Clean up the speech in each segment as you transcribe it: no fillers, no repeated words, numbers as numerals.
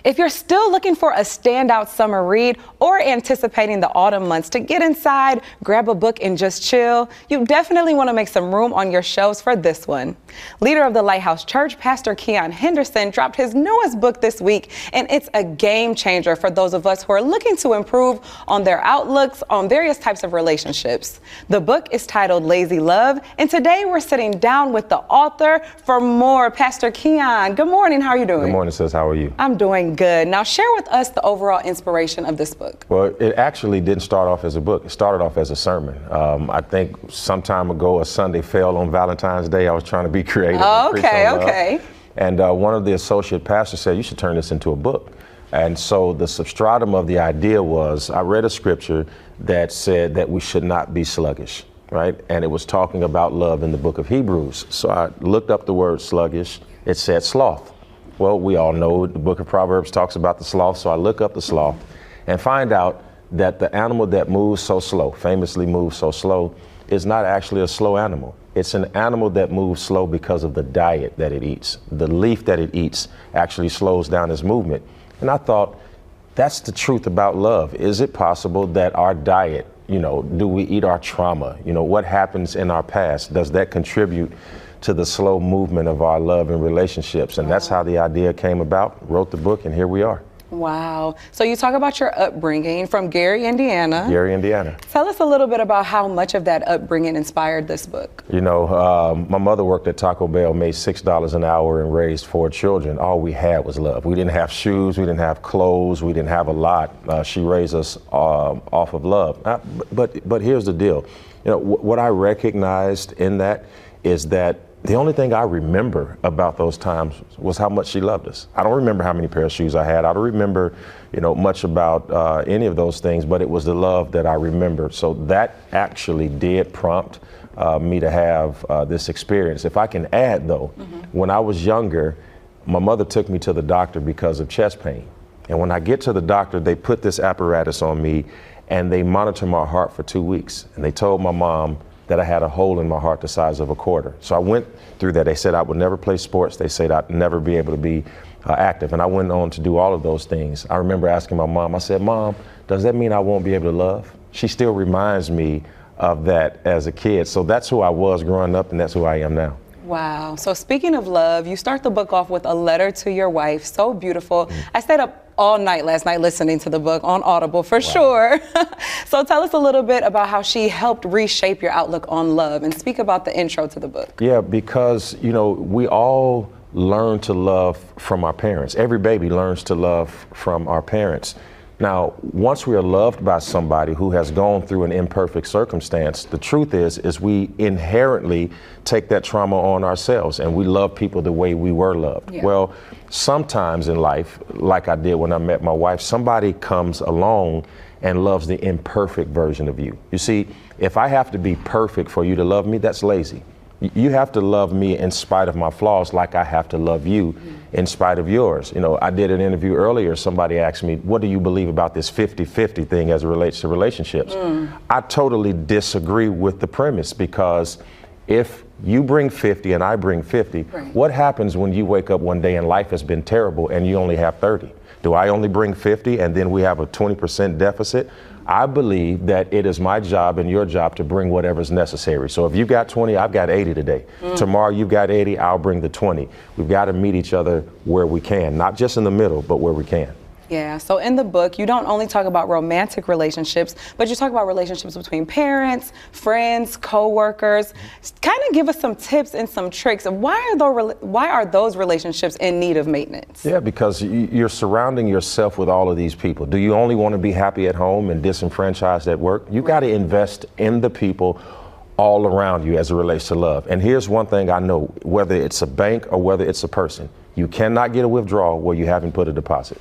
If you're still looking for a standout summer read or anticipating the autumn months to get inside, grab a book and just chill, you definitely want to make some room on your shelves for this one. Leader of the Lighthouse Church, Pastor Keion Henderson, dropped his newest book this week, and it's a game changer for those of us who are looking to improve on their outlooks on various types of relationships. The book is titled Lazy Love, and today we're sitting down with the author for more. Pastor Keion, good morning. How are you doing? Good morning, sis. How are you? I'm doing good. Now share with us the overall inspiration of this book. Well, it actually didn't start off as a book. It started off as a sermon. I think some time ago, a Sunday fell on Valentine's Day. I was trying to be creative. Okay. And one of the associate pastors said, you should turn this into a book. And so the substratum of the idea was, I read a scripture that said that we should not be sluggish, right? And it was talking about love in the book of Hebrews. So I looked up the word sluggish. It said sloth. Well, we all know the book of Proverbs talks about the sloth. So I look up the sloth and find out that the animal that moves so slow, famously moves so slow, is not actually a slow animal. It's an animal that moves slow because of the diet that it eats. The leaf that it eats actually slows down its movement. And I thought, that's the truth about love. Is it possible that our diet, do we eat our trauma? What happens in our past? Does that contribute to the slow movement of our love and relationships? And that's how the idea came about. Wrote the book, and here we are. Wow. So you talk about your upbringing from Gary, Indiana. Gary, Indiana. Tell us a little bit about how much of that upbringing inspired this book. My mother worked at Taco Bell, made $6 an hour, and raised 4 children. All we had was love. We didn't have shoes, we didn't have clothes, we didn't have a lot. She raised us off of love. But here's the deal. What I recognized in that is that the only thing I remember about those times was how much she loved us. I don't remember how many pairs of shoes I had. I don't remember, much about any of those things, but it was the love that I remembered. So that actually did prompt me to have this experience. If I can add, though, when I was younger, my mother took me to the doctor because of chest pain. And when I get to the doctor, they put this apparatus on me and they monitor my heart for 2 weeks. And they told my mom that I had a hole in my heart the size of a quarter. So I went through that. They said I would never play sports. They said I'd never be able to be active. And I went on to do all of those things. I remember asking my mom, I said, Mom, does that mean I won't be able to love? She still reminds me of that as a kid. So that's who I was growing up, and that's who I am now. Wow. So speaking of love, you start the book off with a letter to your wife. So beautiful. I stayed up all night last night listening to the book on Audible for sure. So tell us a little bit about how she helped reshape your outlook on love, and speak about the intro to the book. Yeah, because, we all learn to love from our parents. Every baby learns to love from our parents. Now, once we are loved by somebody who has gone through an imperfect circumstance, the truth is we inherently take that trauma on ourselves, and we love people the way we were loved. Yeah. Well, sometimes in life, like I did when I met my wife, somebody comes along and loves the imperfect version of you. You see, if I have to be perfect for you to love me, that's lazy. You have to love me in spite of my flaws, like I have to love you in spite of yours. I did an interview earlier. Somebody asked me, what do you believe about this 50-50 thing as it relates to relationships? I totally disagree with the premise, because if you bring 50 and I bring 50, what happens when you wake up one day and life has been terrible and you only have 30? Do I only bring 50 and then we have a 20% deficit? I believe that it is my job and your job to bring whatever's necessary. So if you got 20, I've got 80 today. Tomorrow you've got 80, I'll bring the 20. We've got to meet each other where we can, not just in the middle, but where we can. Yeah, so in the book, you don't only talk about romantic relationships, but you talk about relationships between parents, friends, co-workers. Kind of give us some tips and some tricks of why are those relationships in need of maintenance? Yeah, because you're surrounding yourself with all of these people. Do you only want to be happy at home and disenfranchised at work? You got to invest in the people all around you as it relates to love. And here's one thing I know, whether it's a bank or whether it's a person, you cannot get a withdrawal where you haven't put a deposit.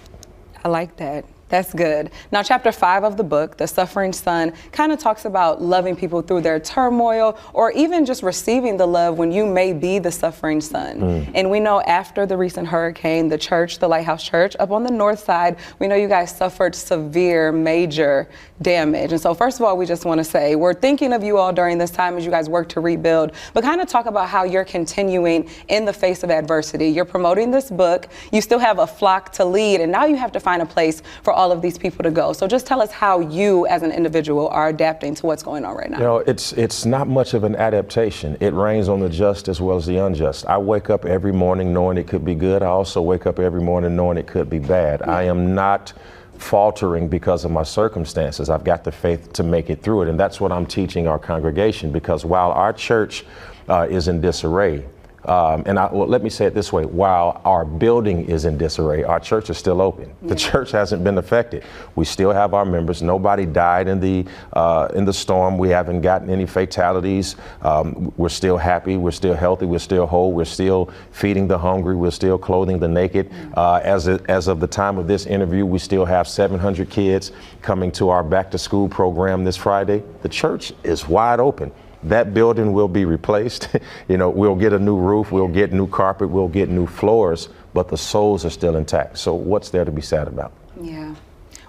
I like that. That's good. Now, chapter 5 of the book, The Suffering Son, kind of talks about loving people through their turmoil, or even just receiving the love when you may be the suffering son. And we know after the recent hurricane, the church, the Lighthouse Church up on the north side, we know you guys suffered severe, major damage. And so first of all, we just want to say we're thinking of you all during this time as you guys work to rebuild, but kind of talk about how you're continuing in the face of adversity. You're promoting this book, you still have a flock to lead, and now you have to find a place for all of these people to go. So just tell us how you as an individual are adapting to what's going on right now. You know, it's not much of an adaptation. It rains on the just as well as the unjust. I wake up every morning knowing it could be good. I also wake up every morning knowing it could be bad. I am not faltering because of my circumstances. I've got the faith to make it through it. And that's what I'm teaching our congregation, because while our church is in disarray, let me say it this way, while our building is in disarray, our church is still open. The church hasn't been affected. We still have our members. Nobody died in the storm. We haven't gotten any fatalities. We're still happy. We're still healthy. We're still whole. We're still feeding the hungry. We're still clothing the naked. As of the time of this interview, we still have 700 kids coming to our back to school program this Friday. The church is wide open. That building will be replaced. You know, we'll get a new roof, we'll get new carpet, we'll get new floors, but the souls are still intact. So what's there to be sad about? Yeah.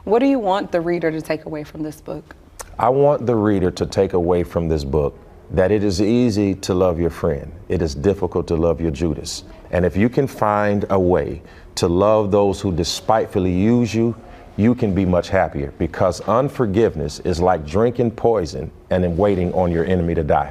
What do you want the reader to take away from this book? I want the reader to take away from this book that it is easy to love your friend. It is difficult to love your Judas. And if you can find a way to love those who despitefully use you, you can be much happier, because unforgiveness is like drinking poison and then waiting on your enemy to die.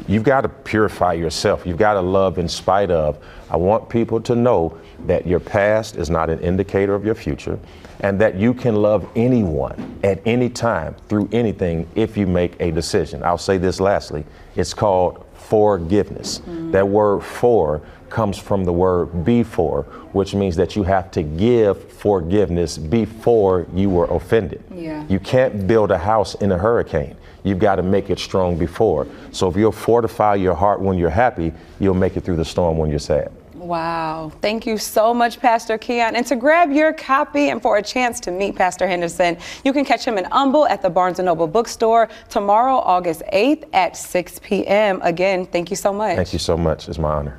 You've got to purify yourself. You've got to love in spite of. I want people to know that your past is not an indicator of your future, and that you can love anyone at any time through anything if you make a decision. I'll say this lastly, it's called forgiveness. That word for comes from the word before, which means that you have to give forgiveness before you were offended. You can't build a house in a hurricane. You've got to make it strong before. So if you'll fortify your heart when you're happy, you'll make it through the storm when you're sad. Wow. Thank you so much, Pastor Keion. And to grab your copy and for a chance to meet Pastor Henderson, you can catch him in Humble at the Barnes & Noble bookstore tomorrow, August 8th at 6 p.m. Again, thank you so much. Thank you so much. It's my honor.